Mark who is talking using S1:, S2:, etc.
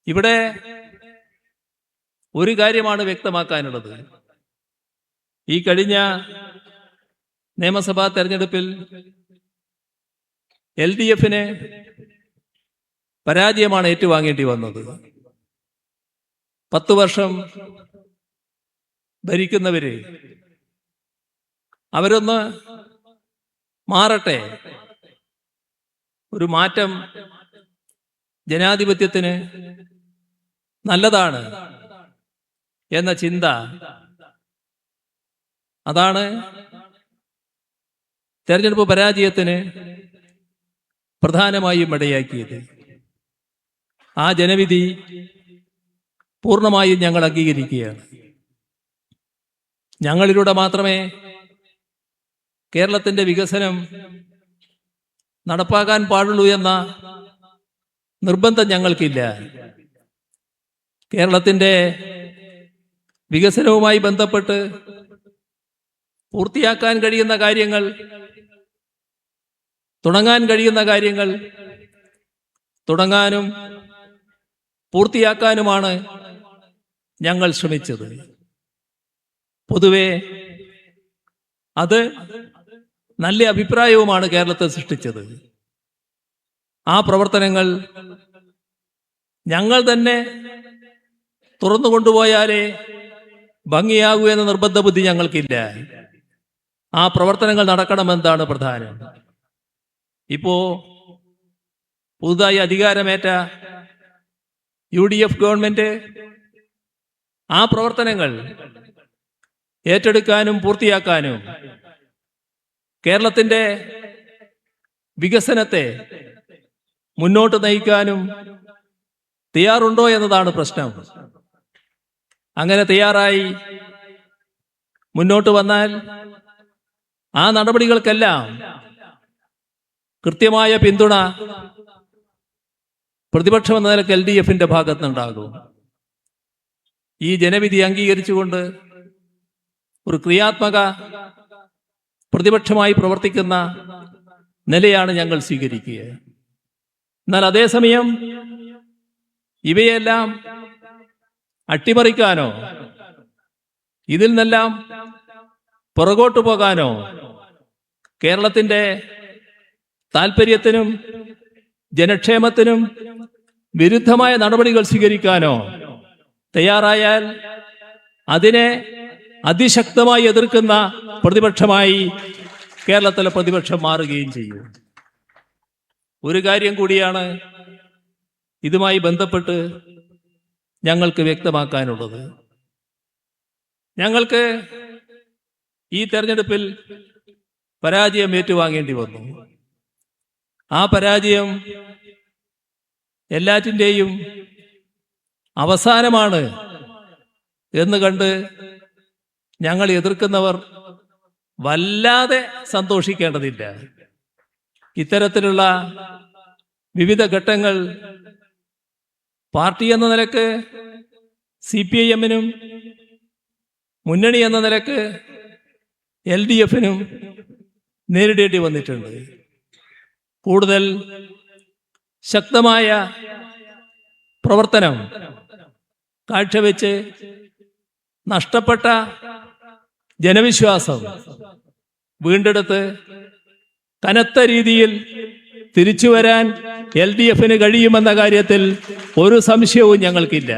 S1: ഇവിടെ ഒരു കാര്യമാണ് വ്യക്തമാക്കാനുള്ളത്. ഈ കഴിഞ്ഞ നിയമസഭാ തെരഞ്ഞെടുപ്പിൽ LDF-ന് പരാജയമാണ് ഏറ്റുവാങ്ങേണ്ടി വന്നത്. 10 വർഷം ഭരിക്കുന്നവര് അവരൊന്ന് മാറട്ടെ, ഒരു മാറ്റം ജനാധിപത്യത്തിന് നല്ലതാണ് എന്ന ചിന്ത, അതാണ് തെരഞ്ഞെടുപ്പ് പരാജയത്തിന് പ്രധാനമായും ഇടയാക്കിയത്. ആ ജനവിധി പൂർണ്ണമായും ഞങ്ങൾ അംഗീകരിക്കുകയാണ്. ഞങ്ങളിലൂടെ മാത്രമേ കേരളത്തിന്റെ വികസനം നടപ്പാക്കാൻ പാടുള്ളൂ എന്ന നിർബന്ധം ഞങ്ങൾക്കില്ല. കേരളത്തിന്റെ വികസനവുമായി ബന്ധപ്പെട്ട് പൂർത്തിയാക്കാൻ കഴിയുന്ന കാര്യങ്ങൾ, തുടങ്ങാൻ കഴിയുന്ന കാര്യങ്ങൾ തുടങ്ങാനും പൂർത്തിയാക്കാനുമാണ് ഞങ്ങൾ ശ്രമിച്ചത്. പൊതുവെ അത് നല്ല അഭിപ്രായവുമാണ് കേരളത്തെ സൃഷ്ടിച്ചത്. ആ പ്രവർത്തനങ്ങൾ ഞങ്ങൾ തന്നെ തുറന്നു കൊണ്ടുപോയാലേ ഭംഗിയാകൂ എന്ന നിർബന്ധ ബുദ്ധി ഞങ്ങൾക്കില്ല. ആ പ്രവർത്തനങ്ങൾ നടക്കണമെന്നതാണ് പ്രധാനം. ഇപ്പോ പുതുതായി അധികാരമേറ്റ UDF ഗവൺമെന്റ് ആ പ്രവർത്തനങ്ങൾ ഏറ്റെടുക്കാനും പൂർത്തിയാക്കാനും കേരളത്തിന്റെ വികസനത്തെ മുന്നോട്ട് നയിക്കാനും തയ്യാറുണ്ടോ എന്നതാണ് പ്രശ്നം. അങ്ങനെ തയ്യാറായി മുന്നോട്ട് വന്നാൽ ആ നടപടികൾക്കെല്ലാം കൃത്യമായ പിന്തുണ പ്രതിപക്ഷം എന്ന നിലയ്ക്ക് LDF-ന്റെ ഭാഗത്തുനിന്നുണ്ടാകും. ഈ ജനവിധി അംഗീകരിച്ചുകൊണ്ട് ഒരു ക്രിയാത്മക പ്രതിപക്ഷമായി പ്രവർത്തിക്കുന്ന നിലയാണ് ഞങ്ങൾ സ്വീകരിക്കുക. എന്നാൽ അതേസമയം ഇവയെല്ലാം അട്ടിമറിക്കാനോ ഇതിൽ നിന്നെല്ലാം പുറകോട്ടു പോകാനോ കേരളത്തിന്റെ താല്പര്യത്തിനും ജനക്ഷേമത്തിനും വിരുദ്ധമായ നടപടികൾ സ്വീകരിക്കാനോ തയ്യാറായാൽ അതിനെ അതിശക്തമായി എതിർക്കുന്ന പ്രതിപക്ഷമായി കേരളത്തിലെ പ്രതിപക്ഷം മാറുകയും ചെയ്യും. ഒരു കാര്യം കൂടിയാണ് ഇതുമായി ബന്ധപ്പെട്ട് ഞങ്ങൾക്ക് വ്യക്തമാക്കാനുള്ളത്. ഞങ്ങൾക്ക് ഈ തെരഞ്ഞെടുപ്പിൽ പരാജയം ഏറ്റുവാങ്ങേണ്ടി വന്നു. ആ പരാജയം എല്ലാറ്റിൻ്റെയും അവസാനമാണ് എന്ന് കണ്ട് ഞങ്ങൾ എതിർക്കുന്നവർ വല്ലാതെ സന്തോഷിക്കേണ്ടതില്ല. ഇത്തരത്തിലുള്ള വിവിധ ഘട്ടങ്ങൾ പാർട്ടി എന്ന നിലക്ക് CPIM-നും മുന്നണി എന്ന നിലക്ക് LDF-നും നേരിടേണ്ടി വന്നിട്ടുണ്ട്. കൂടുതൽ ശക്തമായ പ്രവർത്തനം കാഴ്ചവെച്ച് നഷ്ടപ്പെട്ട ജനവിശ്വാസം വീണ്ടെടുത്ത് കനത്ത രീതിയിൽ തിരിച്ചു വരാൻ LDF-ന് കഴിയുമെന്ന കാര്യത്തിൽ ഒരു സംശയവും ഞങ്ങൾക്കില്ല.